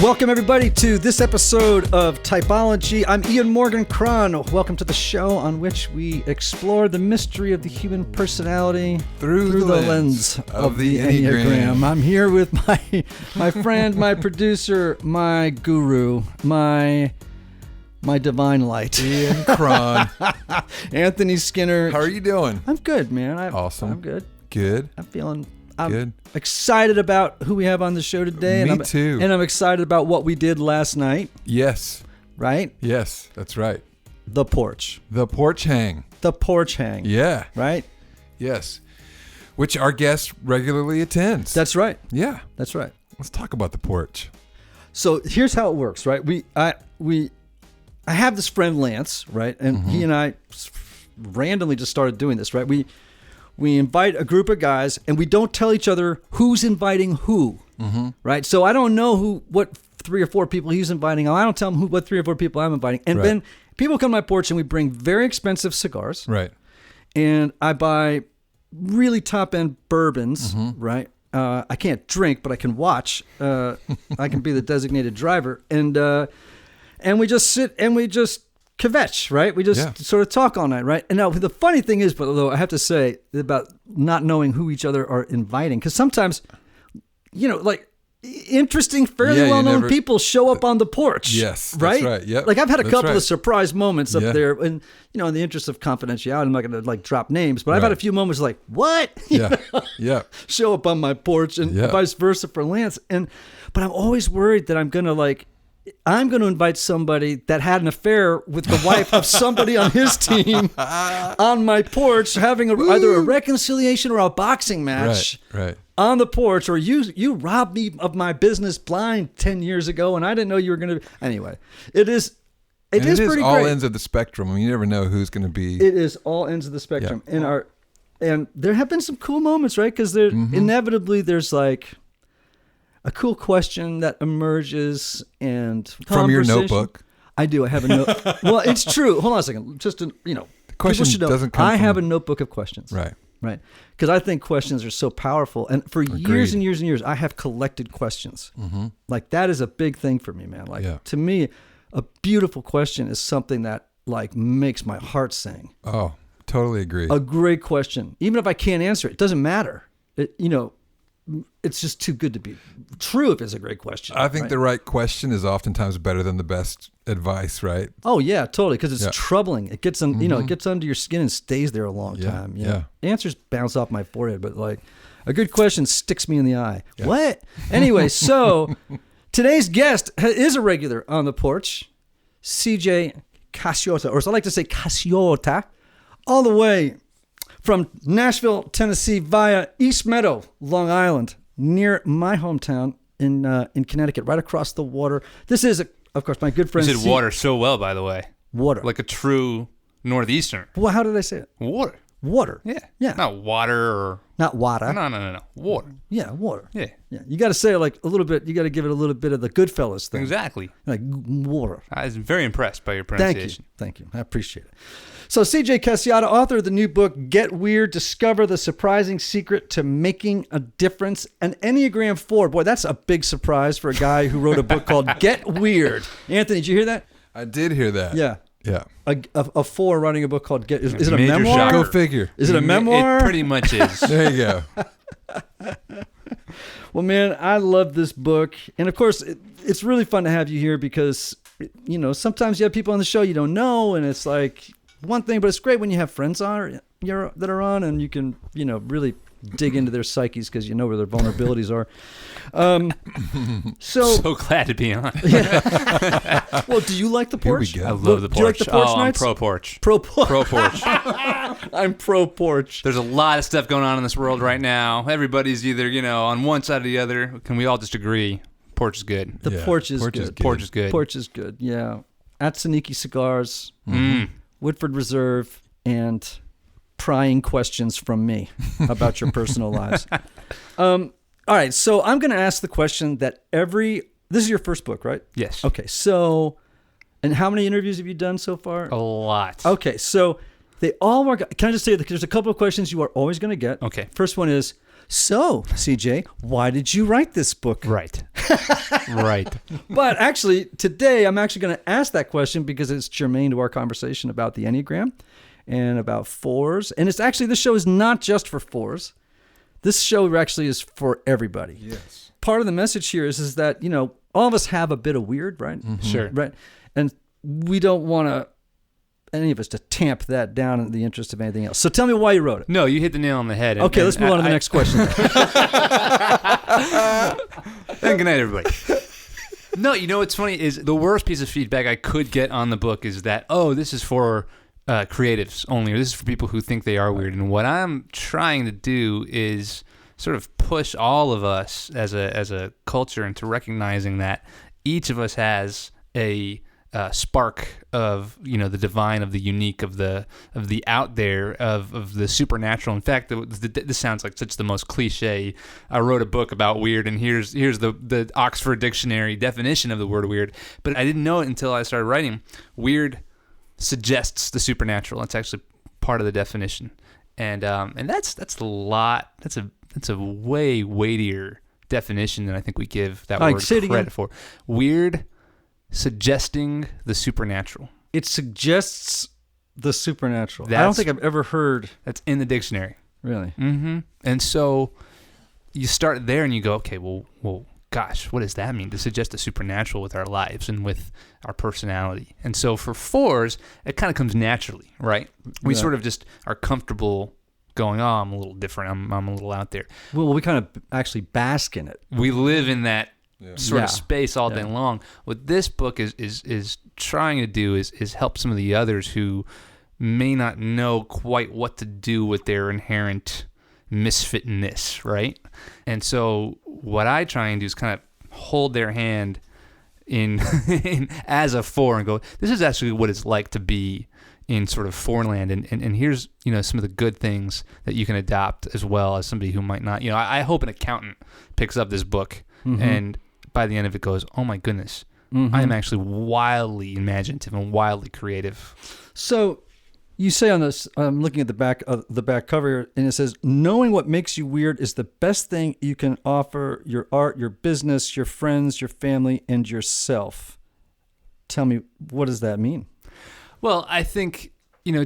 Welcome, everybody, to this episode of Typology. I'm Ian Morgan Cron. Welcome to the show on which we explore the mystery of the human personality through the lens of the Enneagram. I'm here with my friend, my producer, my guru, my divine light, Ian Cron. Anthony Skinner. How are you doing? I'm good, man. Awesome. I'm good. Good. I'm Good. excited about who we have on the show today. Me too. And I'm excited about what we did last night. Yes. Right? Yes, that's right. The porch. The porch hang. The porch hang. Yeah. Right? Yes. Which our guest regularly attends. That's right. Yeah. That's right. Let's talk about the porch. So here's how it works, right? I have this friend Lance, right? And he and I randomly just started doing this, right? We invite a group of guys, and we don't tell each other who's inviting who, right? So I don't know what 3 or 4 people he's inviting. I don't tell him what 3 or 4 people I'm inviting. And then people come to my porch, and we bring very expensive cigars. Right. And I buy really top-end bourbons, right? I can't drink, but I can watch. I can be the designated driver. And we just sit and we just kvetch, right? We just sort of talk all night, right? And now the funny thing is, but though I have to say about not knowing who each other are inviting, because sometimes, like interesting, fairly well-known people show up on the porch. Yes, right. That's right. Yep. Like I've had a couple of surprise moments up there, and in the interest of confidentiality, I'm not going to drop names, but I've had a few moments like, what? Yeah. Show up on my porch, and vice versa for Lance. But I'm always worried that I'm going to invite somebody that had an affair with the wife of somebody on his team on my porch, having either a reconciliation or a boxing match on the porch, or you robbed me of my business blind 10 years ago, and I didn't know you were going to. Anyway, it is pretty all great. ends of the spectrum. I mean, you never know who's going to be. It is all ends of the spectrum. And there have been some cool moments, right? Because inevitably there's like a cool question that emerges and from your notebook. I do. I have a note. Well, it's true. Hold on a second. Just to, the question people should know, doesn't come I have a notebook of questions. Right. Because I think questions are so powerful. And for years and years and years, I have collected questions. Like that is a big thing for me, man. Like to me, a beautiful question is something that like makes my heart sing. Oh, totally agree. A great question. Even if I can't answer it, it doesn't matter. It's just too good to be true if it's a great question. I think the right question is oftentimes better than the best advice, right? Oh yeah, totally. Because it's troubling. It gets it gets under your skin and stays there a long time. Answers bounce off my forehead, but like a good question sticks me in the eye. Yeah. What? Anyway, so today's guest is a regular on the porch, CJ Casciotta, or as I like to say, Casciotta, all the way from Nashville, Tennessee, via East Meadow, Long Island, near my hometown in Connecticut, right across the water. This is, of course, my good friend. You said water so well, by the way. Water. Like a true Northeastern. Well, how did I say it? Water. Water. Yeah. Not water or... Not water. No. Water. Yeah, water. Yeah. You got to say it like a little bit. You got to give it a little bit of the Goodfellas thing. Exactly. Like water. I was very impressed by your pronunciation. Thank you. I appreciate it. So CJ Casciotta, author of the new book, Get Weird, Discover the Surprising Secret to Making a Difference, an Enneagram Four. Boy, that's a big surprise for a guy who wrote a book called Get Weird. Anthony, did you hear that? I did hear that. Yeah. A 4 running a book called Get. Is it a Major memoir? shocker. Go figure. Is it a memoir? It pretty much is. There you go. Well, man, I love this book. And of course, it's really fun to have you here because, sometimes you have people on the show you don't know, and it's like one thing, but it's great when you have friends that are on and you can, really dig into their psyches because you know where their vulnerabilities are. So glad to be on. Well, do you like the porch? Here we go. I love the porch. Do you like the porch nights? I'm pro porch. Pro porch. I'm pro porch. There's a lot of stuff going on in this world right now. Everybody's either, on one side or the other. Can we all just agree? Porch is good. The porch is good. Porch is good. Porch is good, yeah. Atsuniki Cigars, Woodford Reserve, and prying questions from me about your personal lives. All right, so I'm going to ask the question that this is your first book, right? Yes. Okay, so, and how many interviews have you done so far? A lot. Okay, so they all work. Can I just say that there's a couple of questions you are always going to get. Okay. First one is, so, CJ, why did you write this book? Right. Right. But actually, today I'm actually going to ask that question because it's germane to our conversation about the Enneagram and about fours. And it's actually, this show is not just for fours. This show actually is for everybody. Yes. Part of the message here is that, all of us have a bit of weird, right? Mm-hmm. Sure. Right. And we don't want any of us to tamp that down in the interest of anything else. So tell me why you wrote it. No, you hit the nail on the head. Okay, let's move on to the next question. And good night, everybody. No, what's funny is the worst piece of feedback I could get on the book is that, this is for creatives only, or this is for people who think they are weird. And what I'm trying to do is sort of push all of us as a culture into recognizing that each of us has a spark of the divine, of the unique, of the out there, of the supernatural. In fact, this sounds like such the most cliche. I wrote a book about weird, and here's the Oxford Dictionary definition of the word weird. But I didn't know it until I started writing. Weird suggests the supernatural. That's actually part of the definition, and that's a lot. That's a way weightier definition than I think we give that word credit for. Weird. Suggesting the supernatural. It suggests the supernatural. I don't think I've ever heard. That's in the dictionary. Really? Mm-hmm. And so you start there and you go, okay, well, gosh, what does that mean? To suggest the supernatural with our lives and with our personality. And so for fours, it kind of comes naturally, right? We sort of just are comfortable going, I'm a little different. I'm a little out there. Well, we kind of actually bask in it. We live in that sort of space all day long. What this book is trying to do is help some of the others who may not know quite what to do with their inherent misfitness, right? And so what I try and do is kind of hold their hand in as a four and go, this is actually what it's like to be in sort of foreland, and here's some of the good things that you can adopt as well as somebody who might not. I hope an accountant picks up this book and by the end of it goes, oh my goodness, I am actually wildly imaginative and wildly creative. So you say on this, I'm looking at the back cover, and it says, knowing what makes you weird is the best thing you can offer your art, your business, your friends, your family, and yourself. Tell me, what does that mean? Well, I think,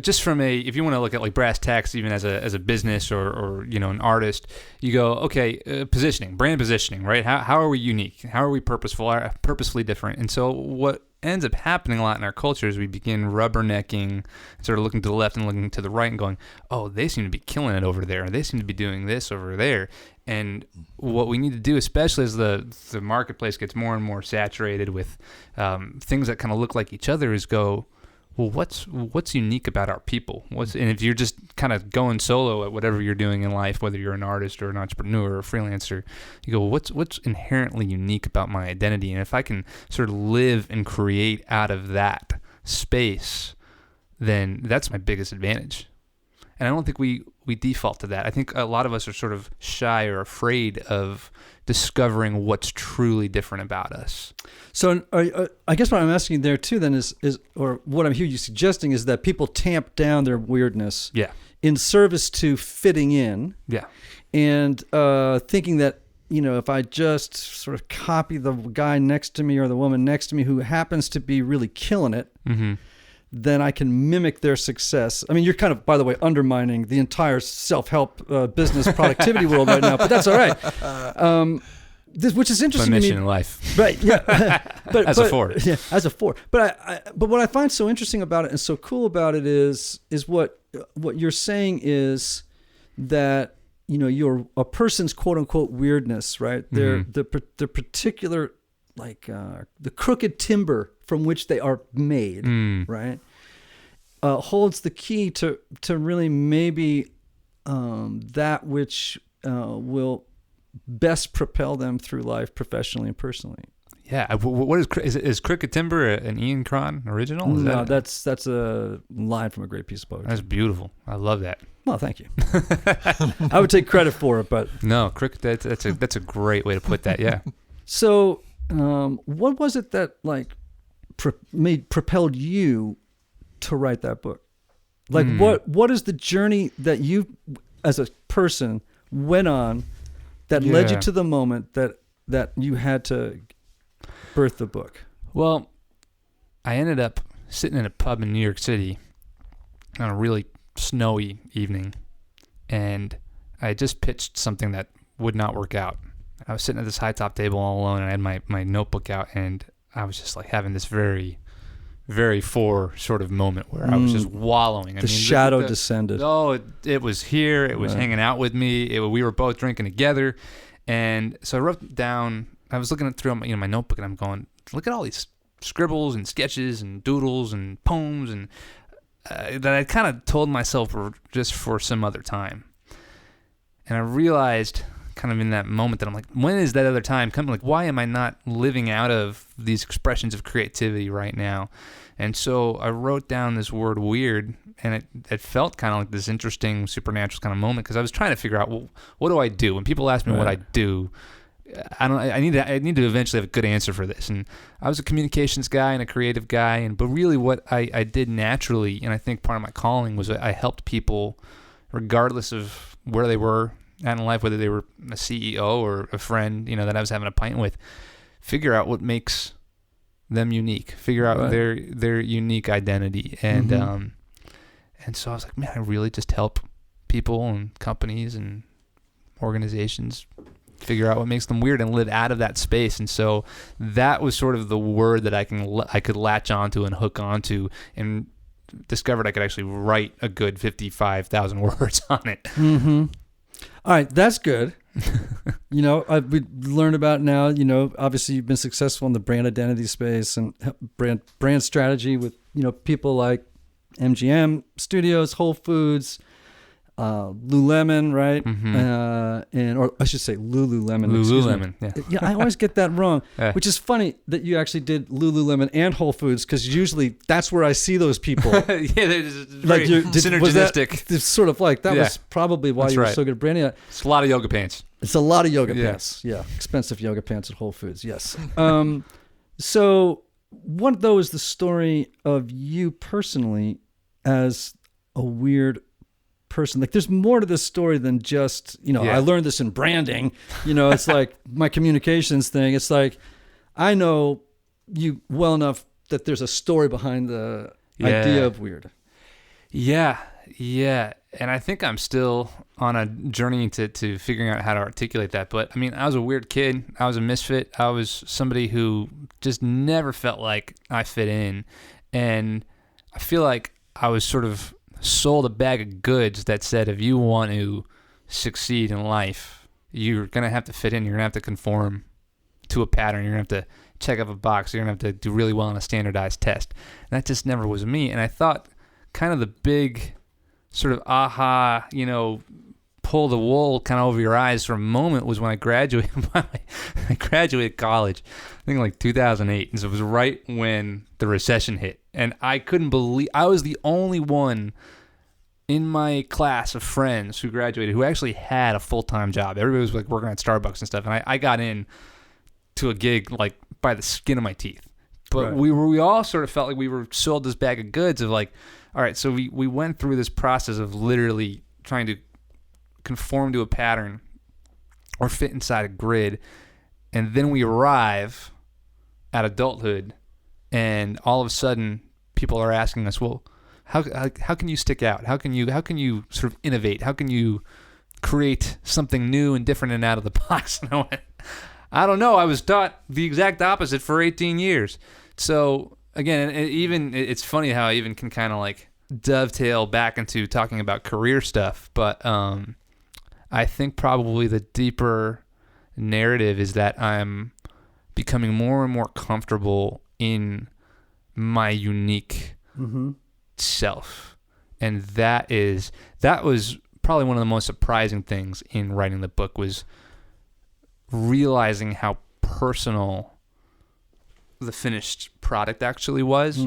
just from if you want to look at like brass tacks, even as a business or an artist, you go, okay, positioning, brand positioning, right? How are we unique? How are we purposefully different? And so what ends up happening a lot in our culture is we begin rubbernecking, sort of looking to the left and looking to the right and going, oh, they seem to be killing it over there. They seem to be doing this over there. And what we need to do, especially as the marketplace gets more and more saturated with things that kind of look like each other, is go, well, what's unique about our people? And if you're just kind of going solo at whatever you're doing in life, whether you're an artist or an entrepreneur or a freelancer, you go, well, what's inherently unique about my identity? And if I can sort of live and create out of that space, then that's my biggest advantage. And I don't think we default to that. I think a lot of us are sort of shy or afraid of discovering what's truly different about us. So I guess what I'm asking there too then is or what I'm hearing you suggesting is that people tamp down their weirdness in service to fitting in. Yeah. And thinking that, if I just sort of copy the guy next to me or the woman next to me who happens to be really killing it, then I can mimic their success. I mean, you're kind of, by the way, undermining the entire self-help business productivity world right now, but that's all right. Which is interesting. My mission in life, right? Yeah, as a four. Yeah, as a four. But what I find so interesting about it and so cool about it is what you're saying is that you're a person's quote unquote weirdness, right? Their particular the crooked timber from which they are made, right? Holds the key to really maybe that which will best propel them through life professionally and personally. Yeah. What is Crooked Timber an Ian Cron original? No, that's a line from a great piece of poetry. That's beautiful. I love that. Well, thank you. I would take credit for it, but no, Crooked. That's a great way to put that. Yeah. So, what was it that propelled you to write that book? Like, what is the journey that you, as a person, went on that led you to the moment that that you had to birth the book? Well, I ended up sitting in a pub in New York City on a really snowy evening, and I had just pitched something that would not work out. I was sitting at this high top table all alone, and I had my notebook out, and I was just like having this very, very Four sort of moment where I was just wallowing. The shadow descended. Oh, it was here. It was hanging out with me. We were both drinking together, and so I wrote down. I was looking through my notebook, and I'm going, look at all these scribbles and sketches and doodles and poems and that I kind of told myself were just for some other time. And I realized kind of in that moment that I'm like, when is that other time coming? Like, why am I not living out of these expressions of creativity right now? And so I wrote down this word weird, and it felt kind of like this interesting supernatural kind of moment, because I was trying to figure out, well, what do I do? When people ask me what I do, I need to eventually have a good answer for this. And I was a communications guy and a creative guy, but really what I did naturally, and I think part of my calling, was I helped people, regardless of where they were at in life, whether they were a CEO or a friend, that I was having a pint with, figure out what makes them unique, figure out their unique identity. And and so I was like, man, I really just help people and companies and organizations figure out what makes them weird and live out of that space. And so that was sort of the word that I could latch onto and hook onto, and discovered I could actually write a good 55,000 words on it. Mm-hmm. All right, that's good. We learned about now, obviously you've been successful in the brand identity space and brand strategy with, people like MGM Studios, Whole Foods, Lululemon, right? Mm-hmm. Or I should say Lululemon. Lululemon, yeah. I always get that wrong, which is funny that you actually did Lululemon and Whole Foods, because usually that's where I see those people. Yeah, they're just very synergistic. It's sort of like that was probably why you were so good at branding it. It's a lot of yoga pants. It's a lot of yoga pants. Yeah, expensive yoga pants at Whole Foods. Yes. So one though is the story of you personally as a weird person. Like, there's more to this story than just, I learned this in branding. It's like my communications thing. It's like, I know you well enough that there's a story behind the idea of weird. Yeah. And I think I'm still on a journey to figuring out how to articulate that. But I mean, I was a weird kid. I was a misfit. I was somebody who just never felt like I fit in. And I feel like I was sort of sold a bag of goods that said, if you want to succeed in life, you're going to have to fit in. You're going to have to conform to a pattern. You're going to have to check off a box. You're going to have to do really well on a standardized test. And that just never was me. And I thought kind of the big sort of aha, pull the wool kind of over your eyes for a moment was when I graduated. I graduated college, I think like 2008. And so it was right when the recession hit. And I couldn't believe, I was the only one in my class of friends who graduated who actually had a full-time job. Everybody was like working at Starbucks and stuff. And I got in to a gig like by the skin of my teeth. But we all sort of felt like we were sold this bag of goods of like, all right, so we went through this process of literally trying to conform to a pattern or fit inside a grid. And then we arrive at adulthood, and all of a sudden people are asking us, well, how can you stick out? How can you sort of innovate? How can you create something new and different and out of the box? And I went, I don't know. I was taught the exact opposite for 18 years. So again, it's funny how I even can kind of like dovetail back into talking about career stuff. But I think probably the deeper narrative is that I'm becoming more and more comfortable in my unique self. And that was probably one of the most surprising things in writing the book, was realizing how personal the finished product actually was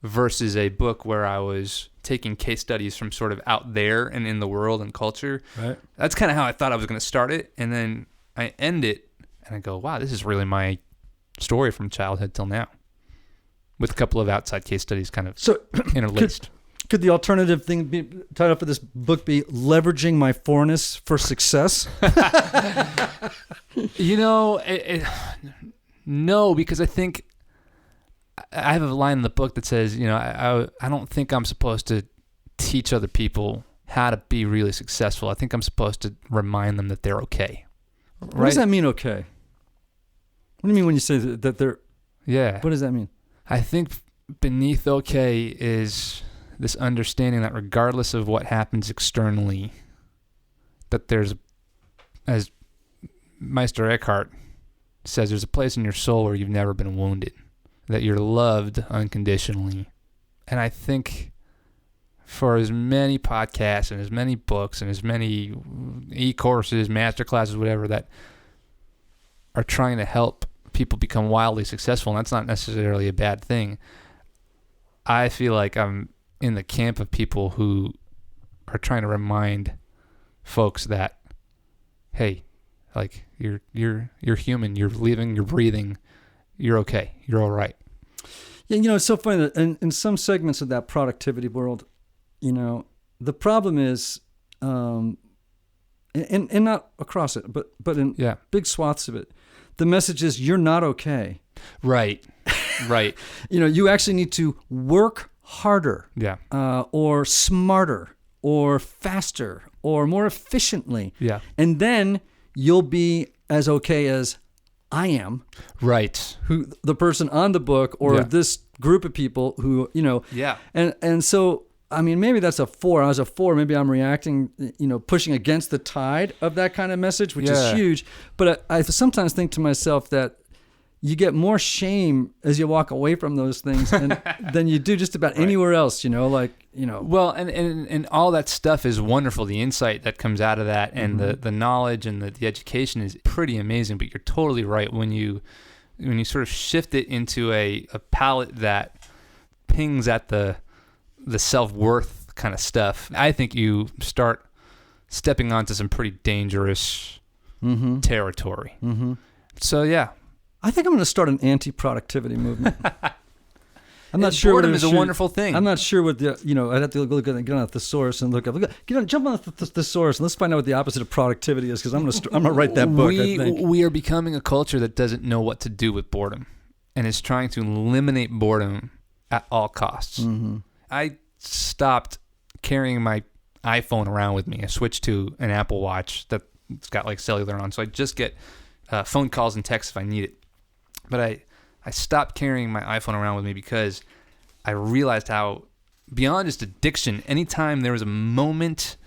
versus a book where I was taking case studies from sort of out there and in the world and culture. Right. That's kind of how I thought I was going to start it. And then I end it and I go, wow, this is really my story from childhood till now, with a couple of outside case studies kind of interlaced. Could the alternative thing be title for this book be leveraging my foreignness for success? No, because I think I have a line in the book that says, I don't think I'm supposed to teach other people how to be really successful. I think I'm supposed to remind them that they're okay. Right? What does that mean, okay? What do you mean when you say that they're... Yeah. What does that mean? I think beneath okay is this understanding that regardless of what happens externally, that there's, as Meister Eckhart says, there's a place in your soul where you've never been wounded, that you're loved unconditionally. And I think for as many podcasts and as many books and as many e-courses, master classes, whatever, that are trying to help people become wildly successful, and that's not necessarily a bad thing, I feel like I'm in the camp of people who are trying to remind folks that, hey, like you're human, you're living, you're breathing, you're okay, you're all right. Yeah, it's so funny that in some segments of that productivity world, the problem is, and not across it, but in big swaths of it, the message is you're not okay. Right. You actually need to work harder, or smarter, or faster, or more efficiently, and then you'll be as okay as I am, right? Who the person on the book, or this group of people who and so I mean, maybe that's a 4. I was a 4. Maybe I'm reacting, pushing against the tide of that kind of message, which is huge. But I sometimes think to myself that you get more shame as you walk away from those things than you do just about anywhere else, Well, and all that stuff is wonderful. The insight that comes out of that and the knowledge and the education is pretty amazing. But you're totally right. When you sort of shift it into a palette that pings at the self-worth kind of stuff, I think you start stepping onto some pretty dangerous territory. Mm-hmm. So, yeah. I think I'm going to start an anti-productivity movement. I'm not sure. Boredom is a wonderful thing. I'm not sure what the, I'd have to get on a thesaurus and look up. Jump on the thesaurus and let's find out what the opposite of productivity is, because I'm going to write that book, I think. We are becoming a culture that doesn't know what to do with boredom and is trying to eliminate boredom at all costs. Mm-hmm. I stopped carrying my iPhone around with me. I switched to an Apple Watch that's got like cellular on, so I just get phone calls and texts if I need it. But I stopped carrying my iPhone around with me because I realized how, beyond just addiction, anytime there was a moment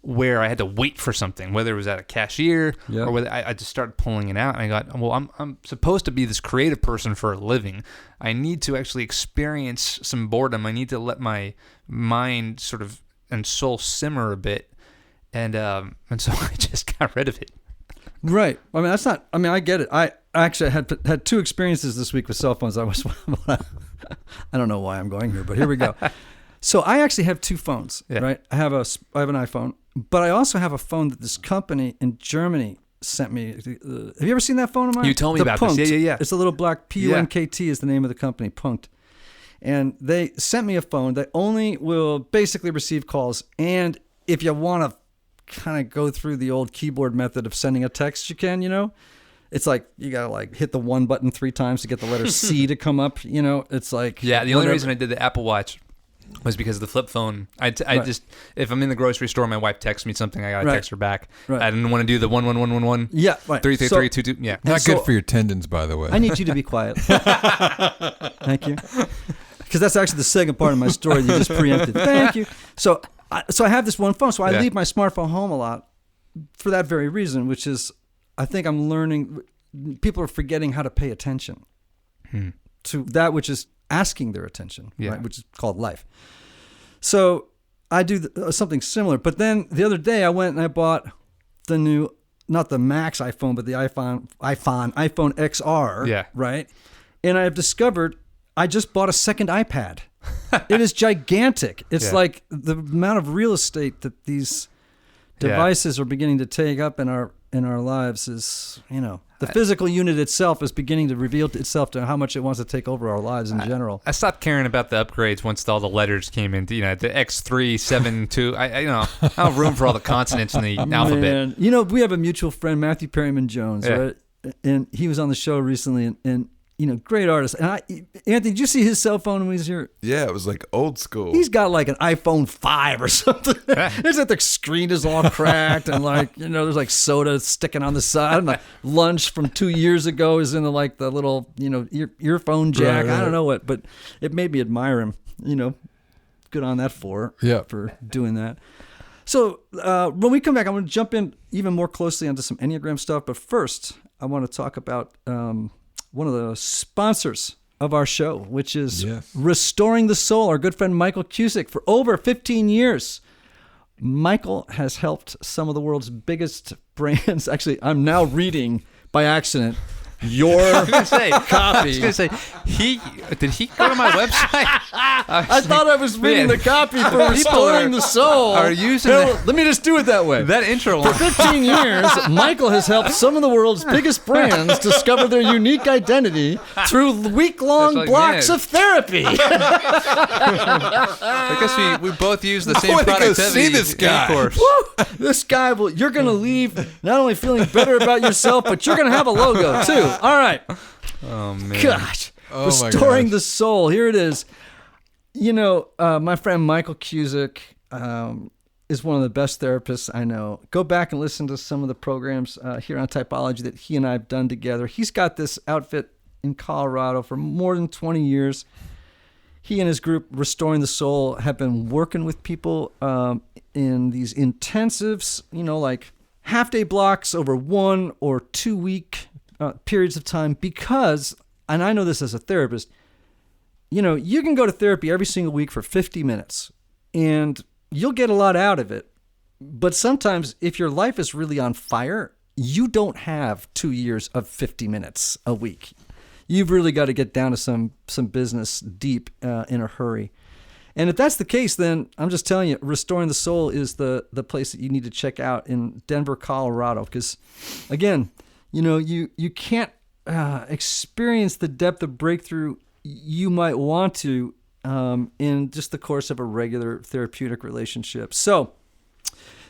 where I had to wait for something, whether it was at a cashier or whether I just started pulling it out, and I got, well, I'm supposed to be this creative person for a living. I need to actually experience some boredom. I need to let my mind sort of and soul simmer a bit, and so I just got rid of it. Right. I mean, I get it. I actually had 2 experiences this week with cell phones. I don't know why I'm going here, but here we go. So I actually have 2 phones, right? I have an iPhone, but I also have a phone that this company in Germany sent me. Have you ever seen that phone of mine? You told me about Punkt. this. Yeah. It's a little black, Punkt is the name of the company, Punkt. And they sent me a phone that only will basically receive calls. And if you want to kind of go through the old keyboard method of sending a text, you can, It's like you got to like hit the 1 button 3 times to get the letter C to come up, It's like... Yeah, the only reason I did the Apple Watch was because of the flip phone. I just, if I'm in the grocery store, my wife texts me something, I got to text her back. Right. I didn't want to do the 11111. Yeah, right. 33322. Yeah. Not good for your tendons, by the way. I need you to be quiet. Thank you. Because that's actually the second part of my story you just preempted. Thank you. So I have this one phone, so I leave my smartphone home a lot for that very reason, which is I think I'm learning, people are forgetting how to pay attention to that which is asking their attention, right, which is called life. So I do something similar. But then the other day I went and I bought the new, not the Max iPhone, but the iPhone XR, right? And I have discovered I just bought a second iPad. It is gigantic. It's like the amount of real estate that these devices are beginning to take up in our in our lives is, the physical unit itself is beginning to reveal itself to how much it wants to take over our lives in general. I stopped caring about the upgrades once all the letters came in. The X372. I don't have room for all the consonants in the alphabet. We have a mutual friend, Matthew Perryman Jones, right? And he was on the show recently, and great artist. And Anthony, did you see his cell phone when he was here? Yeah, it was like old school. He's got like an iPhone 5 or something. It's like the screen is all cracked, and there's like soda sticking on the side. And like lunch from 2 years ago is in the little, earphone jack. Right. I don't know what, but it made me admire him. Good on that for doing that. So when we come back, I'm going to jump in even more closely onto some Enneagram stuff. But first, I want to talk about one of the sponsors of our show, which is Restoring the Soul, our good friend Michael Cusick. For over 15 years, Michael has helped some of the world's biggest brands. Actually, I'm now reading by accident your copy. I was going to say, did he go to my website? I thought I was reading the copy for Restoring the Soul. Let me just do it that way. That intro For 15 years, Michael has helped some of the world's biggest brands discover their unique identity through week-long blocks of therapy. I guess we both use the same productivity. See this guy. Course. Woo! This guy you're going to leave not only feeling better about yourself, but you're going to have a logo too. All right. Oh, man. Gosh. Restoring the Soul. Here it is. My friend Michael Cusick is one of the best therapists I know. Go back and listen to some of the programs here on Typology that he and I have done together. He's got this outfit in Colorado for more than 20 years. He and his group, Restoring the Soul, have been working with people in these intensives, like half-day blocks over 1 or 2 week periods of time because, and I know this as a therapist, you can go to therapy every single week for 50 minutes and you'll get a lot out of it. But sometimes if your life is really on fire, you don't have 2 years of 50 minutes a week. You've really got to get down to some business deep in a hurry. And if that's the case, then I'm just telling you, Restoring the Soul is the place that you need to check out in Denver, Colorado. Because, again, you can't experience the depth of breakthrough you might want to in just the course of a regular therapeutic relationship. So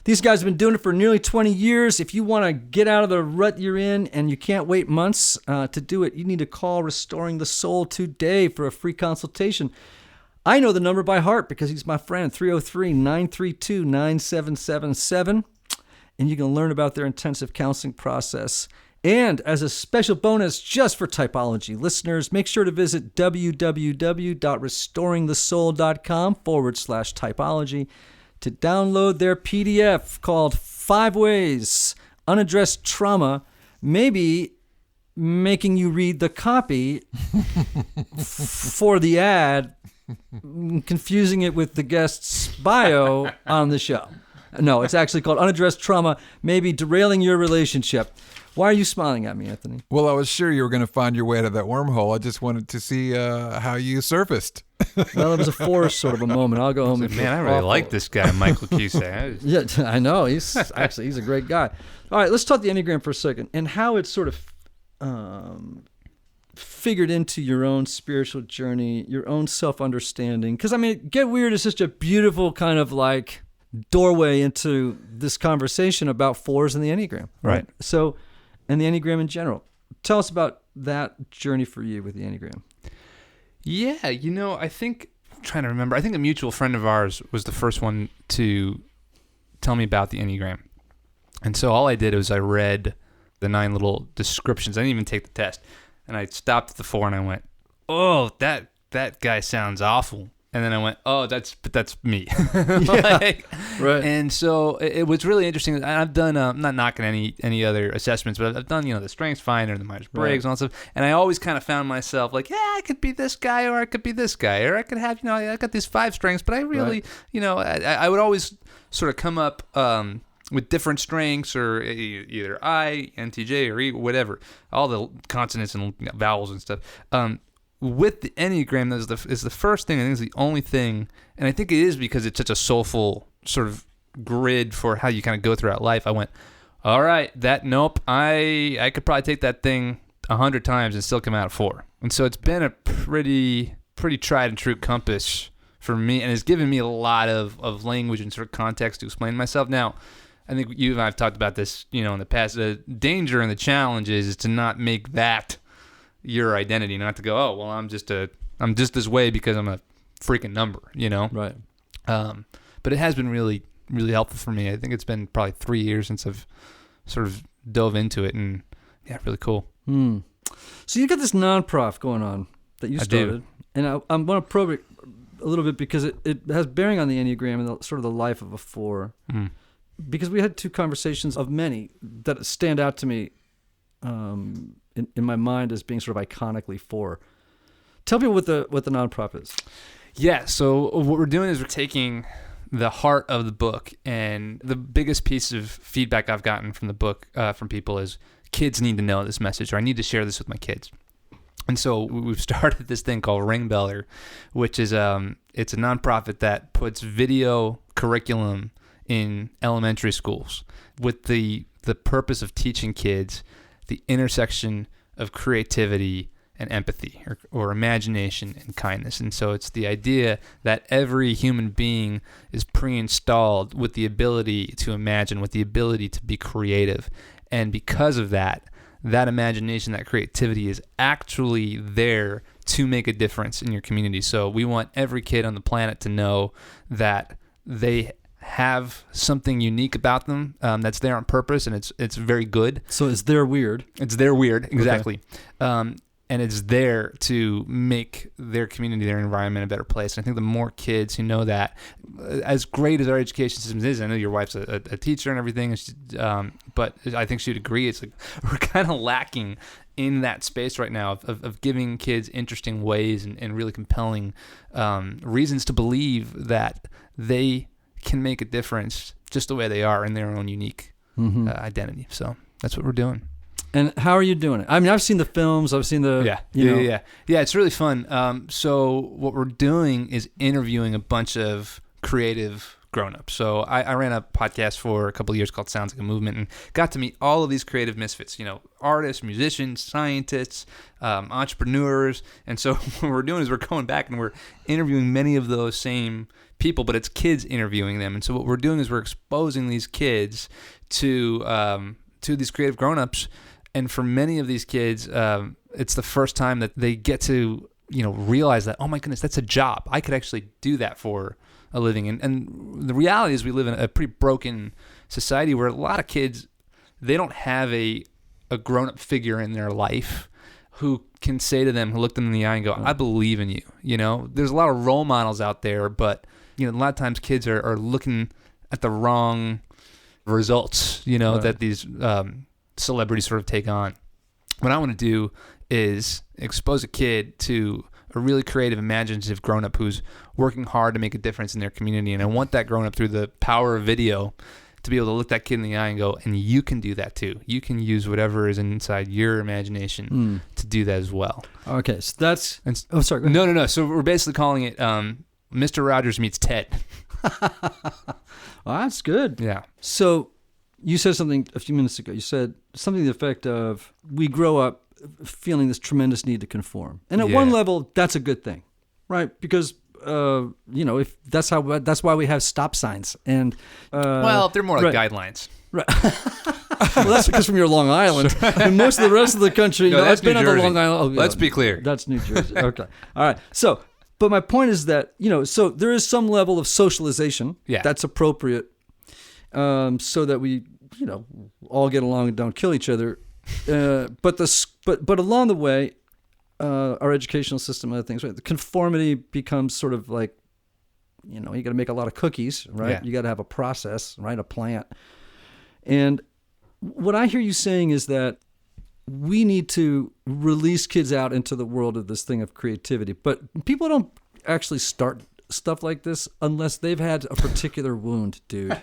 these guys have been doing it for nearly 20 years. If you want to get out of the rut you're in and you can't wait months to do it, you need to call Restoring the Soul today for a free consultation. I know the number by heart because he's my friend, 303-932-9777. And you can learn about their intensive counseling process. And as a special bonus just for Typology listeners, make sure to visit www.restoringthesoul.com/typology to download their PDF called 5 Ways Unaddressed Trauma, maybe making you read the copy for the ad, confusing it with the guest's bio on the show. No, it's actually called Unaddressed Trauma, maybe derailing your relationship. Why are you smiling at me, Anthony? Well, I was sure you were going to find your way out of that wormhole. I just wanted to see how you surfaced. Well, it was a forced sort of a moment. I'll go home and man, I really like this guy, Michael Cusick. Yeah, I know. He's a great guy. All right, let's talk the Enneagram for a second and how it's sort of figured into your own spiritual journey, your own self-understanding. Because, Get Weird is such a beautiful kind of like doorway into this conversation about fours and the Enneagram. Right. So, and the Enneagram in general. Tell us about that journey for you with the Enneagram. Yeah, I think, I'm trying to remember, I think a mutual friend of ours was the first one to tell me about the Enneagram. And so all I did was I read the 9 little descriptions. I didn't even take the test. And I stopped at the 4 and I went, oh, that guy sounds awful. And then I went, oh, that's me. Right. And so it was really interesting. I've done, I'm not knocking any other assessments, but I've done, the Strengths Finder, the Myers-Briggs, and all that stuff. And I always kind of found myself like, yeah, I could be this guy, or I could be this guy, or I could have, I got these 5 strengths, but I really, I would always sort of come up with different strengths, or either I, NTJ, or E, whatever, all the consonants and vowels and stuff. With the Enneagram, is the first thing. I think it's the only thing, and I think it is because it's such a soulful sort of grid for how you kind of go throughout life. I went, all right, I could probably take that thing 100 times and still come out a 4. And so it's been a pretty tried and true compass for me, and it's given me a lot of language and sort of context to explain myself. Now, I think you and I have talked about this, in the past. The danger and the challenge is to not make that your identity, not to go, oh, well, I'm just this way because I'm a freaking number, Right. But it has been really, really helpful for me. I think it's been probably 3 years since I've sort of dove into it, and yeah, really cool. So you got this non-prof going on that you started, and I want to probe it a little bit because it has bearing on the Enneagram and sort of the life of a 4. Because we had 2 conversations of many that stand out to me in my mind as being sort of iconically 4. Tell people what the non-prof is. Yeah, so what we're doing is we're taking the heart of the book, and the biggest piece of feedback I've gotten from the book from people is kids need to know this message, or I need to share this with my kids. And so we've started this thing called Ring Beller, which is it's a nonprofit that puts video curriculum in elementary schools with the purpose of teaching kids the intersection of creativity and empathy, or imagination and kindness. And so it's the idea that every human being is pre-installed with the ability to imagine, with the ability to be creative. And because of that imagination, that creativity is actually there to make a difference in your community. So we want every kid on the planet to know that they have something unique about them that's there on purpose, and it's very good. So it's their weird. It's their weird, exactly. Okay. And it's there to make their community, their environment a better place. And I think the more kids who know that, as great as our education system is, I know your wife's a teacher and everything, but I think she'd agree, it's like we're kind of lacking in that space right now of giving kids interesting ways and really compelling reasons to believe that they can make a difference just the way they are in their own unique identity. So that's what we're doing. And how are you doing it? I mean, I've seen the films. I've seen the... Yeah. It's really fun. So what we're doing is interviewing a bunch of creative grown-ups. So I ran a podcast for a couple of years called Sounds Like a Movement, and got to meet all of these creative misfits, artists, musicians, scientists, entrepreneurs. And so what we're doing is we're going back and we're interviewing many of those same people, but it's kids interviewing them. And so what we're doing is we're exposing these kids to these creative grown-ups. And for many of these kids, it's the first time that they get to, realize that, oh my goodness, that's a job. I could actually do that for a living. And the reality is we live in a pretty broken society where a lot of kids, they don't have a grown-up figure in their life who can say to them, who look them in the eye and go, I believe in you. There's a lot of role models out there, but, a lot of times kids are looking at the wrong results, that these celebrities sort of take on. What I want to do is expose a kid to a really creative, imaginative grown-up who's working hard to make a difference in their community. And I want that grown-up, through the power of video, to be able to look that kid in the eye and go, and you can do that too. You can use whatever is inside your imagination to do that as well. Okay, so that's... Oh, sorry. No. So we're basically calling it Mr. Rogers meets Ted. Well, that's good. Yeah. So you said something a few minutes ago. You said something to the effect of, we grow up feeling this tremendous need to conform. And at one level, that's a good thing, right? Because, if that's why we have stop signs. And well, they're more like guidelines. Right. Well, that's because from your Long Island. And most of the rest of the country, that's been New on Jersey. the Long Island. Let's be clear. That's New Jersey. Okay. All right. So, but my point is that, so there is some level of socialization that's appropriate, so that we, all get along and don't kill each other. But along the way, our educational system and other things, right? The conformity becomes sort of like, you got to make a lot of cookies, right? Yeah. You got to have a process, right? A plant. And what I hear you saying is that we need to release kids out into the world of this thing of creativity. But people don't actually start stuff like this unless they've had a particular wound, dude.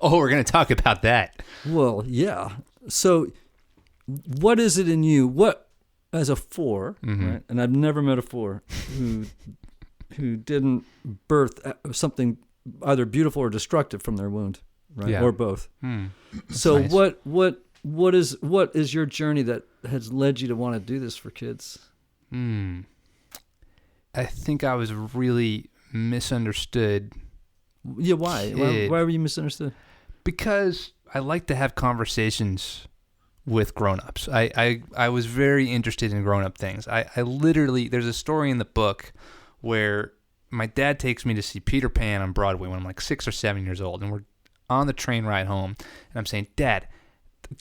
Oh, we're going to talk about that. Well, yeah. So what is it in you? What, as a 4, right? And I've never met a 4 who didn't birth something either beautiful or destructive from their wound. right? Yeah. Or both. So nice. what is your journey that has led you to want to do this for kids? I think I was really misunderstood. Yeah, why? Why were you misunderstood? Because I like to have conversations with grown-ups. I was very interested in grown-up things. I literally, there's a story in the book where my dad takes me to see Peter Pan on Broadway when I'm like 6 or 7 years old, and we're on the train ride home, and I'm saying, Dad,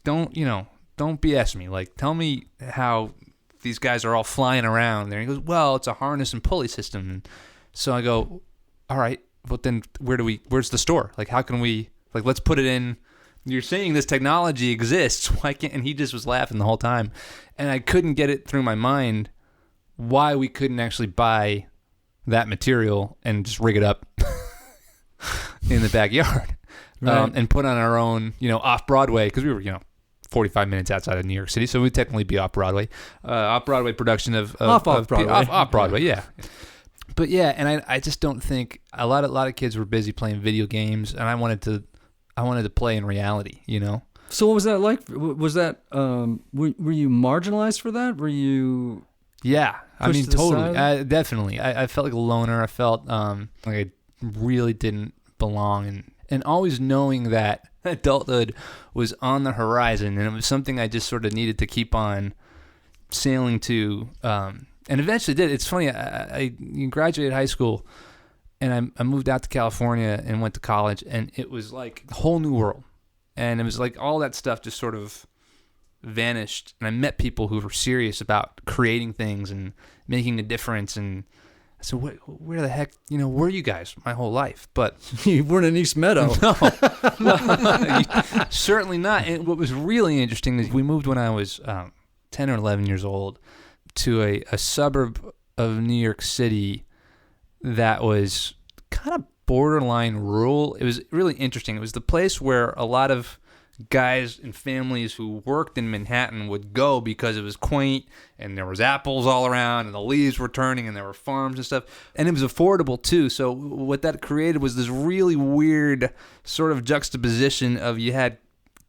don't BS me. Like, tell me how these guys are all flying around there. And he goes, well, it's a harness and pulley system. And so I go, all right, but then where's the store? Like, how can we, like, let's put it in. You're saying this technology exists. Why can't? And he just was laughing the whole time. And I couldn't get it through my mind why we couldn't actually buy that material and just rig it up in the backyard, right. And put on our own, off Broadway, because we were, 45 minutes outside of New York City, so we'd technically be off Broadway production of off Broadway, off Broadway, yeah. But yeah, and I just don't think a lot of kids were busy playing video games, and I wanted to play in reality, So what was that like? Was that were you marginalized for that? Were you? Yeah, I mean, totally, definitely. I felt like a loner. I felt like I really didn't belong, and always knowing that adulthood was on the horizon, and it was something I just sort of needed to keep on sailing to, and eventually did. It's funny, I graduated high school, and I moved out to California and went to college, and it was like a whole new world, and it was like all that stuff just sort of vanished, and I met people who were serious about creating things and making a difference, and so where the heck, were you guys my whole life? But you weren't in East Meadow. No, certainly not. And what was really interesting is we moved when I was 10 or 11 years old to a suburb of New York City that was kind of borderline rural. It was really interesting. It was the place where a lot of guys and families who worked in Manhattan would go because it was quaint and there was apples all around and the leaves were turning and there were farms and stuff, and it was affordable too. So what that created was this really weird sort of juxtaposition of, you had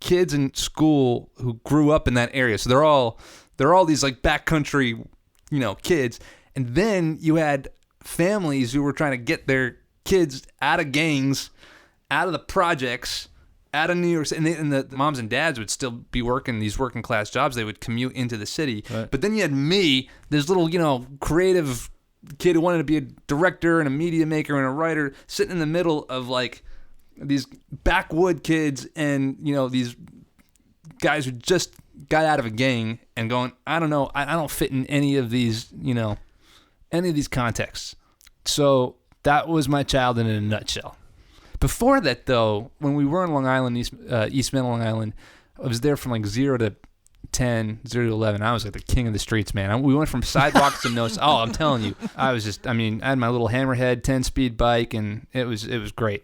kids in school who grew up in that area, so they're all these like backcountry kids, and then you had families who were trying to get their kids out of gangs, out of the projects, out of New York City, and the moms and dads would still be working these working class jobs. They would commute into the city. Right. But then you had me, this little, creative kid who wanted to be a director and a media maker and a writer, sitting in the middle of like these backwood kids and, these guys who just got out of a gang and going, I don't know, I don't fit in any of these, any of these contexts. So that was my childhood in a nutshell. Before that, though, when we were in Long Island, East Meadow, Long Island, I was there from like 0 to 10, 0 to 11. I was like the king of the streets, man. We went from sidewalks to no. Oh, I'm telling you, I had my little Hammerhead 10-speed bike, and it was great.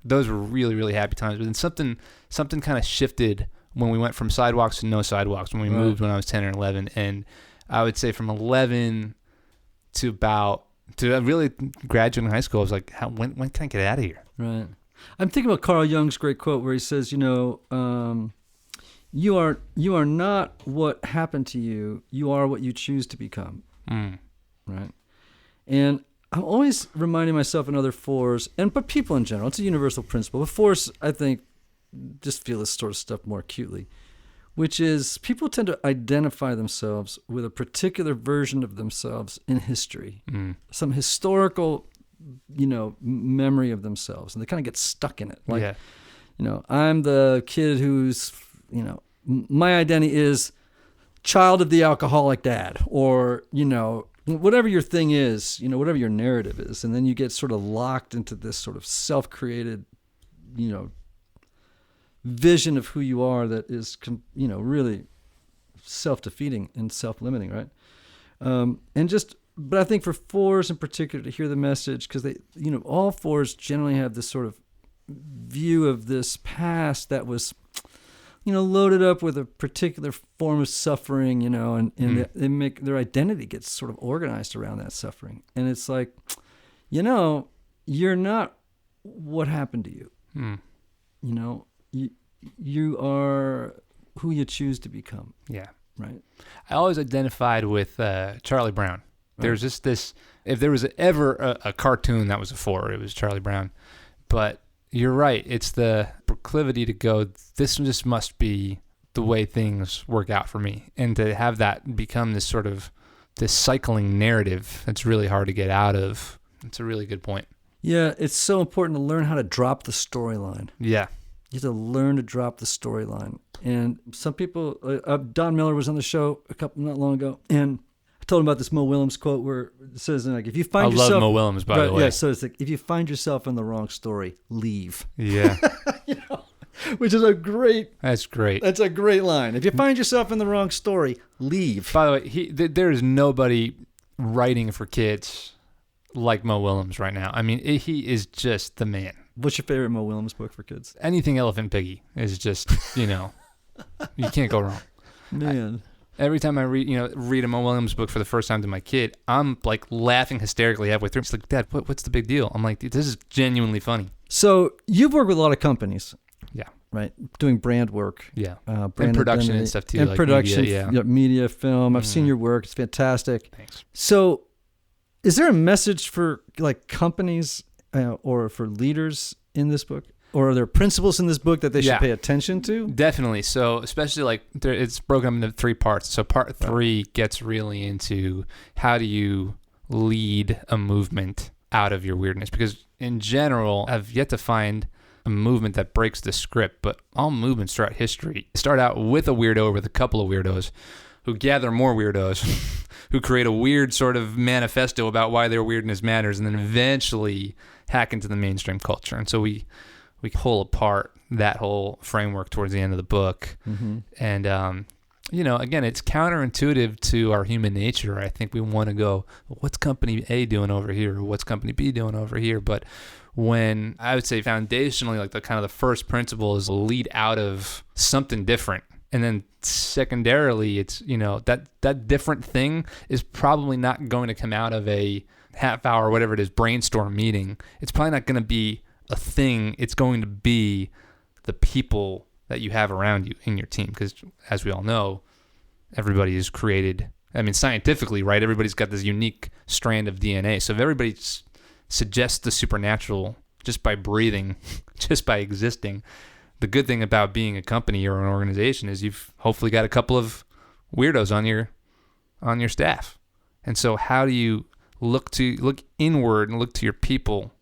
Those were really, really happy times. But then something kind of shifted when we went from sidewalks to no sidewalks, when we moved when I was 10 or 11. And I would say from 11 to really graduating high school, I was like, when can I get out of here? Right. I'm thinking about Carl Jung's great quote where he says, you are not what happened to you. You are what you choose to become. Right. And I'm always reminding myself and other fours, but people in general, it's a universal principle. But fours, I think, just feel this sort of stuff more acutely, which is people tend to identify themselves with a particular version of themselves in history, some historical memory of themselves, and they kind of get stuck in it. Like, I'm the kid who's, my identity is child of the alcoholic dad, or, whatever your thing is, whatever your narrative is. And then you get sort of locked into this sort of self-created, vision of who you are that is, really self-defeating and self-limiting, right? But I think for fours in particular, to hear the message, because they, all fours generally have this sort of view of this past that was, loaded up with a particular form of suffering, and they make their identity gets sort of organized around that suffering. And it's like, you're not what happened to you. You know, you are who you choose to become. Yeah. Right. I always identified with Charlie Brown. There's just this, if there was ever a cartoon that was a 4, it was Charlie Brown. But you're right. It's the proclivity to go, this just must be the way things work out for me. And to have that become this sort of, this cycling narrative that's really hard to get out of. It's a really good point. Yeah, it's so important to learn how to drop the storyline. Yeah. You have to learn to drop the storyline. And some people, Don Miller was on the show not long ago, and I told him about this Mo Willems quote where it says, like, if you find yourself... I love Mo Willems, by the way. Yeah, so it's like, if you find yourself in the wrong story, leave. Yeah. You know, which is a great... That's great. That's a great line. If you find yourself in the wrong story, leave. By the way, there is nobody writing for kids like Mo Willems right now. I mean, he is just the man. What's your favorite Mo Willems book for kids? Anything Elephant Piggy is just, you know, you can't go wrong. Man. Every time I read a Mo Willems book for the first time to my kid, I'm like laughing hysterically halfway through. He's like, Dad, what's the big deal? I'm like, this is genuinely funny. So you've worked with a lot of companies. Yeah. Right. Doing brand work. Yeah. Brand and production identity, and stuff too. And like production. Media, media, film. I've seen your work. It's fantastic. Thanks. So is there a message for like companies or for leaders in this book? Or are there principles in this book that they should pay attention to? Definitely. So especially like it's broken up into 3 parts. So part 3 gets really into how do you lead a movement out of your weirdness? Because in general, I've yet to find a movement that breaks the script, but all movements throughout history start out with a weirdo or with a couple of weirdos who gather more weirdos who create a weird sort of manifesto about why their weirdness matters and then eventually hack into the mainstream culture. And so we pull apart that whole framework towards the end of the book. Mm-hmm. And, again, it's counterintuitive to our human nature. I think we want to go, what's company A doing over here? Or what's company B doing over here? But when I would say foundationally, like the kind of the first principle is lead out of something different. And then secondarily, it's, that different thing is probably not going to come out of a half hour, whatever it is, brainstorm meeting. It's probably not going to be a thing. It's going to be the people that you have around you in your team. Because as we all know, everybody is created, scientifically, right? Everybody's got this unique strand of DNA. So if everybody suggests the supernatural just by breathing, just by existing, the good thing about being a company or an organization is you've hopefully got a couple of weirdos on your staff. And so how do you look inward and look to your people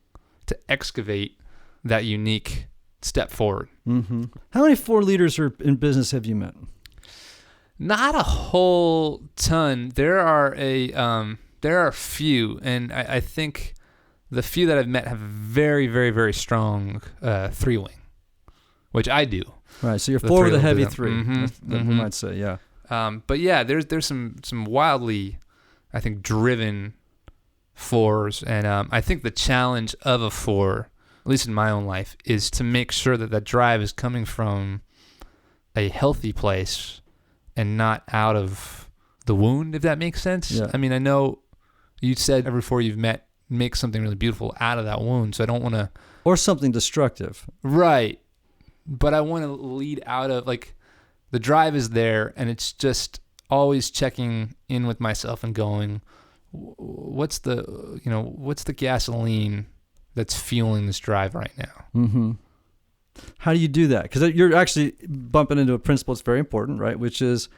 to excavate that unique step forward? Mm-hmm. How many 4 leaders in business have you met? Not a whole ton. There are a few, and I think the few that I've met have very, very, very strong 3-wing, which I do. Right. So you're 4 with a heavy 3. We might say, yeah. But yeah, there's some wildly, I think, driven 4s, and I think the challenge of a 4, at least in my own life, is to make sure that drive is coming from a healthy place and not out of the wound, if that makes sense. Yeah. I know you said every 4 you've met make something really beautiful out of that wound, so I don't want to... Or something destructive. Right. But I want to lead out of, like, the drive is there, and it's just always checking in with myself and going, what's the gasoline that's fueling this drive right now? Mm-hmm. How do you do that? Because you're actually bumping into a principle that's very important, right? Which is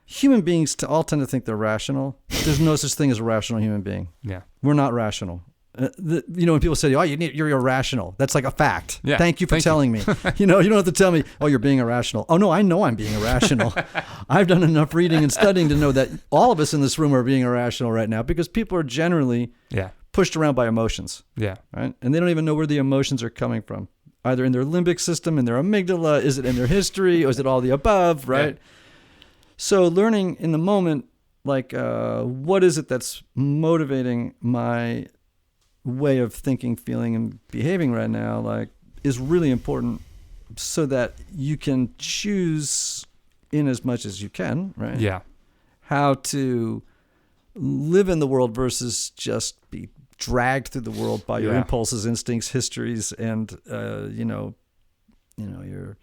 human beings all tend to think they're rational. There's no such thing as a rational human being. Yeah, we're not rational. When people say, "Oh, you're irrational," that's like a fact. Yeah. Thank you for telling me. You don't have to tell me, "Oh, you're being irrational." Oh no, I know I'm being irrational. I've done enough reading and studying to know that all of us in this room are being irrational right now because people are generally pushed around by emotions. Yeah. Right, and they don't even know where the emotions are coming from. Either in their limbic system, in their amygdala, is it in their history, or is it all the above? Right. Yeah. So learning in the moment, like, what is it that's motivating my way of thinking, feeling, and behaving right now, like, is really important so that you can choose in as much as you can, right? Yeah. How to live in the world versus just be dragged through the world by your impulses, instincts, histories, and, your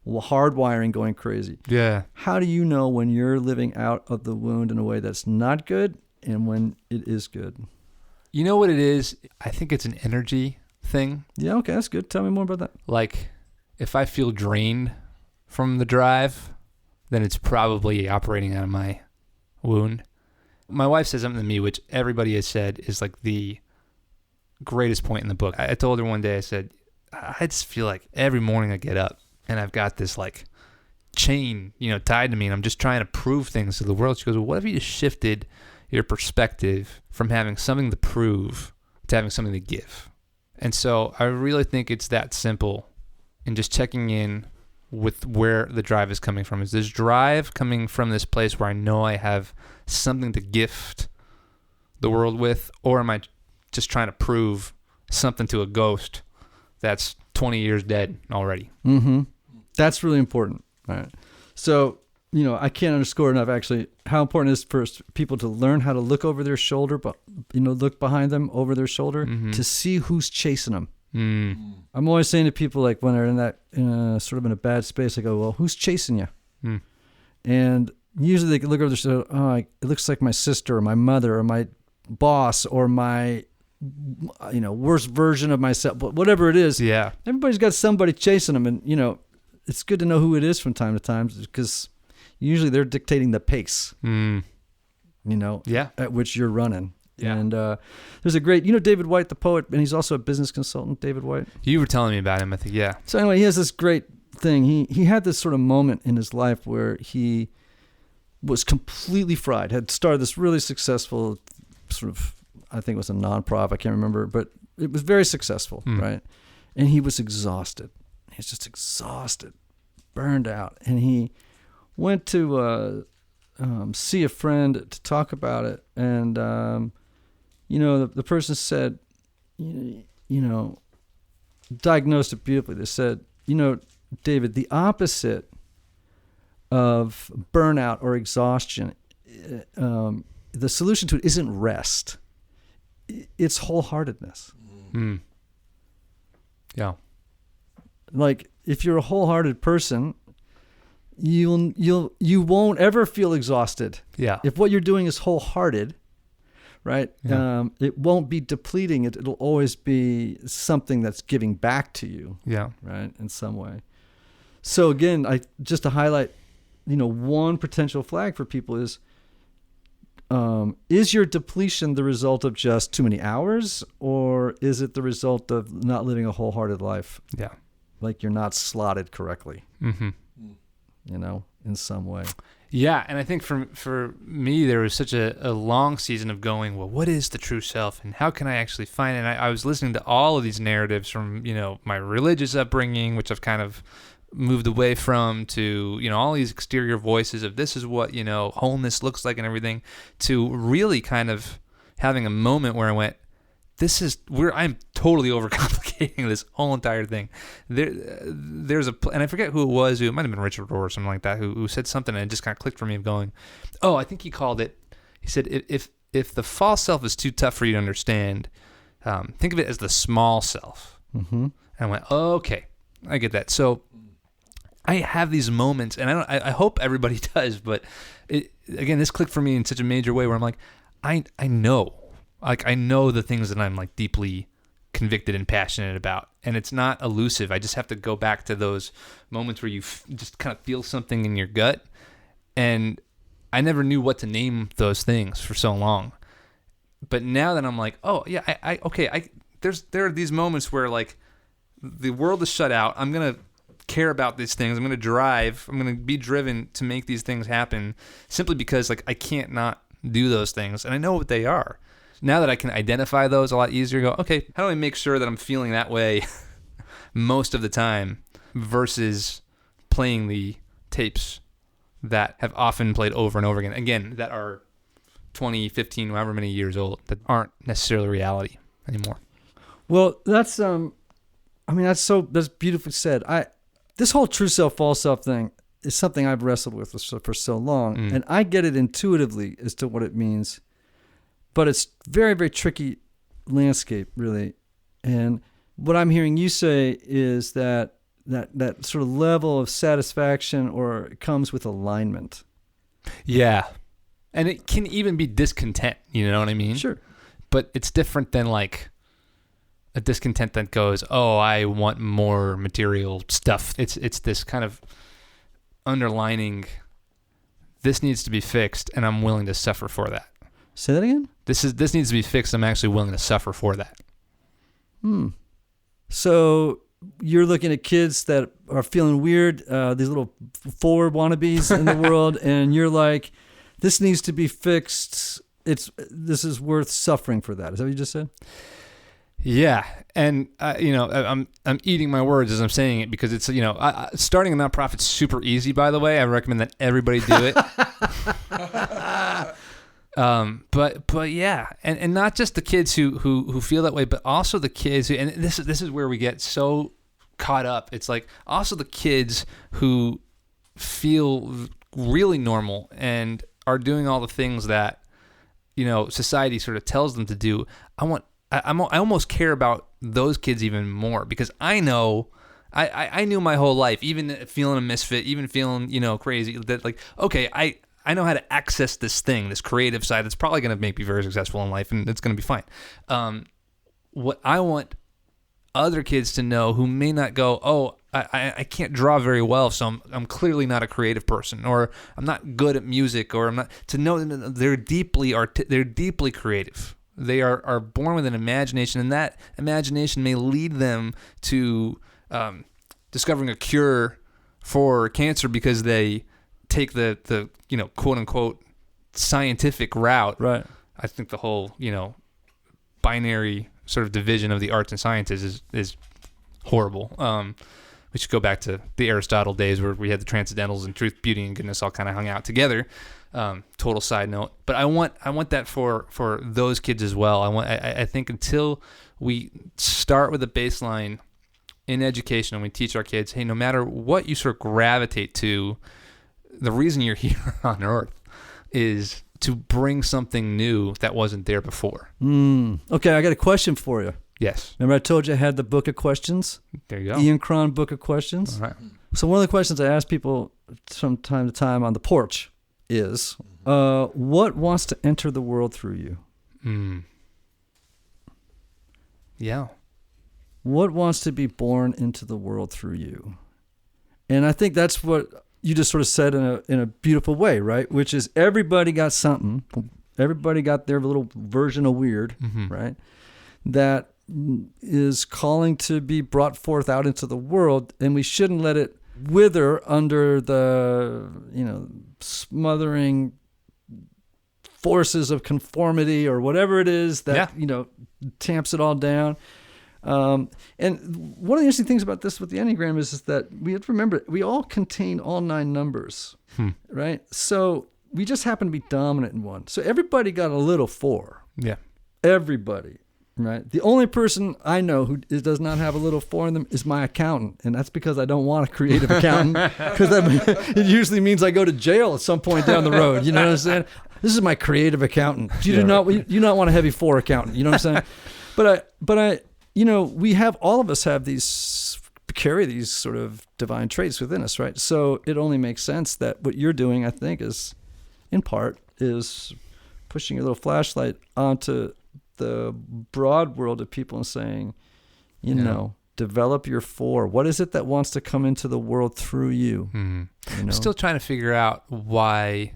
hardwiring going crazy. Yeah. How do you know when you're living out of the wound in a way that's not good and when it is good? You know what it is? I think it's an energy thing. Yeah, okay, that's good. Tell me more about that. Like, if I feel drained from the drive, then it's probably operating out of my wound. My wife said something to me, which everybody has said is like the greatest point in the book. I told her one day, I said, I just feel like every morning I get up and I've got this like chain, tied to me, and I'm just trying to prove things to the world. She goes, well, what if you just shifted your perspective from having something to prove to having something to give? And so I really think it's that simple, and just checking in with where the drive is coming from. Is this drive coming from this place where I know I have something to gift the world with, or am I just trying to prove something to a ghost that's 20 years dead already? Mm-hmm. That's really important. All right. So, I can't underscore enough actually how important it is for people to learn how to look over their shoulder, but look behind them over their shoulder to see who's chasing them. I'm always saying to people, like, when they're in that sort of in a bad space, I go, well, who's chasing you? And usually they can look over their shoulder. Oh, it looks like my sister or my mother or my boss or my worst version of myself, but whatever it is. Yeah. Everybody's got somebody chasing them, and it's good to know who it is from time to time, because usually they're dictating the pace. At which you're running. Yeah. And there's a great, David White, the poet, and he's also a business consultant, David White. You were telling me about him, I think, yeah. So anyway, he has this great thing. He had this sort of moment in his life where he was completely fried, had started this really successful sort of, I think it was a nonprofit, I can't remember, but it was very successful, right? And he was exhausted. He's just exhausted, burned out. And he went to see a friend to talk about it. And, the person said, diagnosed it beautifully. They said, David, the opposite of burnout or exhaustion, the solution to it isn't rest. It's wholeheartedness. Yeah. Like, if you're a wholehearted person, you won't ever feel exhausted. Yeah. If what you're doing is wholehearted, right? Yeah. It won't be depleting. It'll always be something that's giving back to you. Yeah. Right. In some way. So again, just to highlight, one potential flag for people is your depletion the result of just too many hours, or is it the result of not living a wholehearted life? Yeah. Like you're not slotted correctly, in some way. Yeah, and I think for me, there was such a long season of going, well, what is the true self, and how can I actually find it? And I was listening to all of these narratives from, my religious upbringing, which I've kind of moved away from, to, all these exterior voices of this is what, wholeness looks like and everything, to really kind of having a moment where I went, I'm totally overcomplicating this whole entire thing. There's and I forget who it was. It might have been Richard Rohr or something like that, who said something, and it just kind of clicked for me of going, oh, I think he called it. He said, if the false self is too tough for you to understand, think of it as the small self. Mm-hmm. And I went, oh, okay, I get that. So I have these moments, and I hope everybody does, but again, this clicked for me in such a major way where I'm like, I know. Like, I know the things that I'm like deeply convicted and passionate about, and it's not elusive. I just have to go back to those moments where you just kind of feel something in your gut, and I never knew what to name those things for so long. But now that I'm like, oh yeah, there are these moments where like the world is shut out. I'm gonna care about these things. I'm gonna be driven to make these things happen, simply because like I can't not do those things, and I know what they are. Now that I can identify those a lot easier, go, okay, how do I make sure that I'm feeling that way most of the time versus playing the tapes that have often played over and over again. Again, that are 20, 15, however many years old, that aren't necessarily reality anymore. Well, that's beautifully said. This whole true self, false self thing is something I've wrestled with for so long, and I get it intuitively as to what it means. But it's very, very tricky landscape, really. And what I'm hearing you say is that that sort of level of satisfaction, or it comes with alignment. Yeah. And it can even be discontent, you know what I mean? Sure. But it's different than like a discontent that goes, oh, I want more material stuff. It's this kind of underlining, this needs to be fixed, and I'm willing to suffer for that. Say that again? This needs to be fixed. I'm actually willing to suffer for that. So you're looking at kids that are feeling weird, these little Four wannabes in the world, and you're like, this needs to be fixed. This is worth suffering for that. Is that what you just said? Yeah, and I'm eating my words as I'm saying it, because it's starting a nonprofit's super easy. By the way, I recommend that everybody do it. But yeah, and not just the kids who feel that way, but also the kids who, and this is where we get so caught up. It's like also the kids who feel really normal and are doing all the things that society sort of tells them to do. I almost care about those kids even more, because I know I knew my whole life, even feeling a misfit, even feeling crazy, that like, okay, I know how to access this thing, this creative side that's probably going to make me very successful in life, and it's going to be fine. What I want other kids to know who may not go, oh, I can't draw very well, so I'm clearly not a creative person, or I'm not good at music, or I'm not, to know that they're deeply creative. They are born with an imagination, and that imagination may lead them to discovering a cure for cancer because they take the quote unquote scientific route. Right. I think the whole binary sort of division of the arts and sciences is horrible. We should go back to the Aristotle days where we had the transcendentals and truth, beauty, and goodness all kind of hung out together. Total side note, but I want that for those kids as well. I think until we start with a baseline in education and we teach our kids, hey, no matter what you sort of gravitate to, the reason you're here on Earth is to bring something new that wasn't there before. Okay, I got a question for you. Yes. Remember I told you I had the book of questions? There you go. Ian Cron book of questions. All right. So one of the questions I ask people from time to time on the porch is, what wants to enter the world through you? Yeah. What wants to be born into the world through you? And I think that's what you just sort of said in a beautiful way, right? Which is everybody got something. Everybody got their little version of weird, right? That is calling to be brought forth out into the world, and we shouldn't let it wither under the, smothering forces of conformity or whatever it is that, tamps it all down. And one of the interesting things about this with the Enneagram is that we have to remember we all contain all 9 numbers, right? So we just happen to be dominant in one. So everybody got a little 4. Yeah. Everybody, right? The only person I know who does not have a little 4 in them is my accountant. And that's because I don't want a creative accountant, because it usually means I go to jail at some point down the road. You know what I'm saying? This is my creative accountant. You do not want a heavy 4 accountant. You know what I'm saying? But I we have, all of us have carry these sort of divine traits within us, right? So it only makes sense that what you're doing, I think, is, in part, is pushing your little flashlight onto the broad world of people and saying, develop your 4. What is it that wants to come into the world through you? I'm still trying to figure out why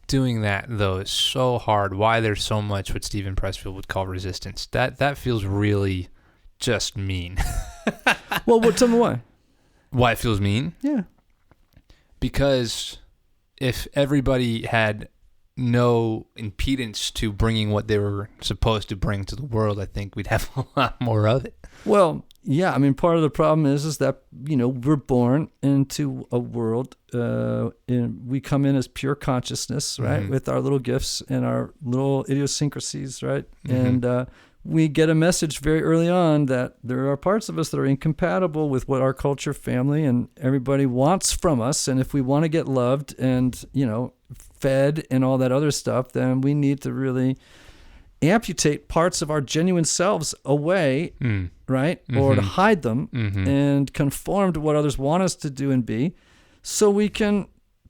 doing that, though, is so hard. Why there's so much what Stephen Pressfield would call resistance. That feels really just mean. Well, tell me why. Why it feels mean? Yeah. Because if everybody had no impedance to bringing what they were supposed to bring to the world, I think we'd have a lot more of it. Well, yeah. I mean, part of the problem is that, we're born into a world, and we come in as pure consciousness, right? With our little gifts and our little idiosyncrasies, right? And we get a message very early on that there are parts of us that are incompatible with what our culture, family, and everybody wants from us. And if we want to get loved and, fed and all that other stuff, then we need to really amputate parts of our genuine selves away, right? Or to hide them and conform to what others want us to do and be, so we can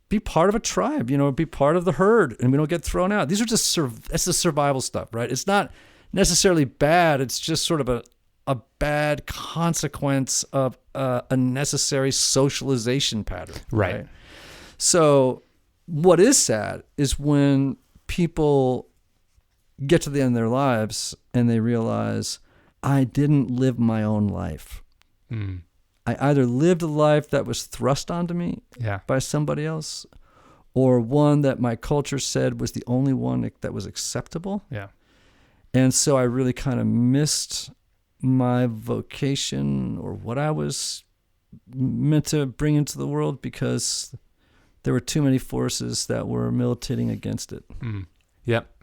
be part of a tribe, be part of the herd, and we don't get thrown out. These are just that's the survival stuff, right? It's not necessarily bad. It's just sort of a bad consequence of a necessary socialization pattern. Right. So what is sad is when people get to the end of their lives and they realize, I didn't live my own life. I either lived a life that was thrust onto me by somebody else, or one that my culture said was the only one that was acceptable. Yeah. And so I really kind of missed my vocation or what I was meant to bring into the world, because there were too many forces that were militating against it. Yep.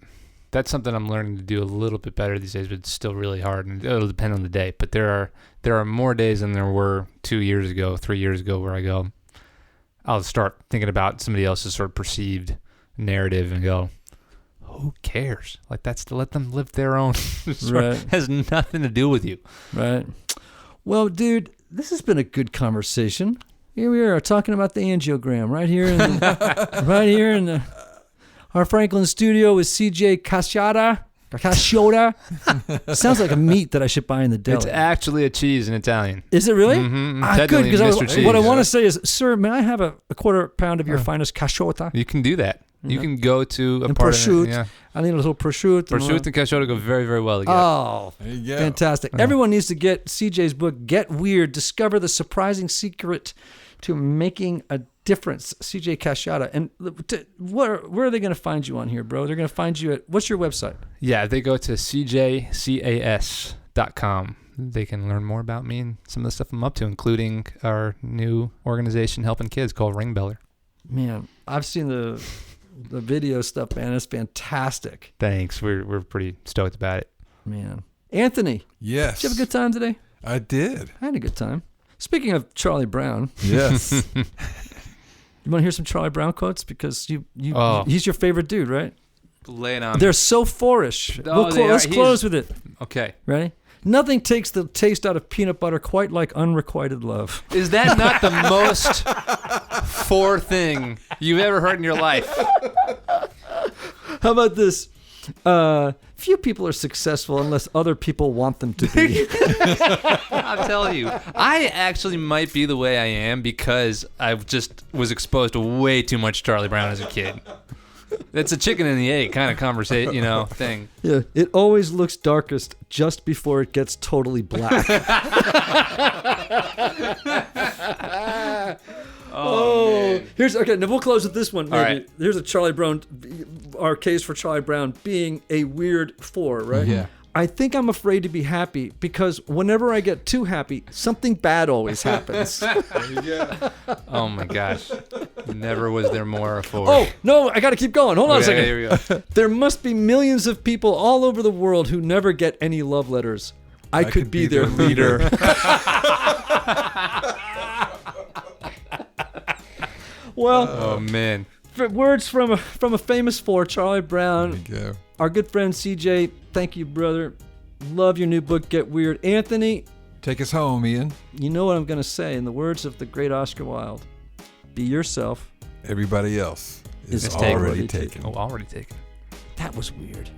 That's something I'm learning to do a little bit better these days, but it's still really hard, and it'll depend on the day. But there are more days than there were 2 years ago, 3 years ago, where I'll start thinking about somebody else's sort of perceived narrative and go, who cares? Like, that's to let them live their own. Right. Has nothing to do with you. Right. Well, dude, this has been a good conversation. Here we are talking about the angiogram right here in our Franklin studio with CJ Casciotta. Sounds like a meat that I should buy in the deli. It's actually a cheese in Italian. Is it really? Good, because what I want to say is, sir, may I have a quarter pound of your finest Casciotta? You can do that. You can go to a and part prosciutto. of it. Yeah. I need a little prosciutto. Prosciutto and Casciotta go very, very well together. Oh, fantastic. Everyone needs to get CJ's book, Get Weird, Discover the Surprising Secret to Making a Difference, CJ Casciotta. And where are they going to find you on here, bro? They're going to find you at, what's your website? Yeah, they go to cjcas.com. They can learn more about me and some of the stuff I'm up to, including our new organization helping kids called Ring Beller. Man, I've seen the video stuff, man. It's fantastic. Thanks. We're pretty stoked about it. Man. Anthony. Yes. Did you have a good time today? I did. I had a good time. Speaking of Charlie Brown. Yes. You want to hear some Charlie Brown quotes? Because he's your favorite dude, right? Lay it on. They're so fourish. Let's close with it. Okay. Ready? Nothing takes the taste out of peanut butter quite like unrequited love. Is that not the most four thing you've ever heard in your life? How about this? Few people are successful unless other people want them to be. I'll tell you, I actually might be the way I am because I just was exposed to way too much Charlie Brown as a kid. It's a chicken and the egg kind of conversation, thing. Yeah, it always looks darkest just before it gets totally black. Oh, man. Now we'll close with this one. Maybe. All right. Here's a Charlie Brown, our case for Charlie Brown being a weird four, right? Yeah. I think I'm afraid to be happy because whenever I get too happy, something bad always happens. Yeah. Oh my gosh. Never was there more a four. Oh, no, I got to keep going. Hold on a second. Here we go. There must be millions of people all over the world who never get any love letters. I could be their leader. Well, oh man. Words from a famous four, Charlie Brown. There you go. Our good friend CJ, thank you, brother. Love your new book, Get Weird. Anthony, take us home, Ian. You know what I'm going to say. In the words of the great Oscar Wilde, be yourself. Everybody else is already taken. Oh, already taken. That was weird.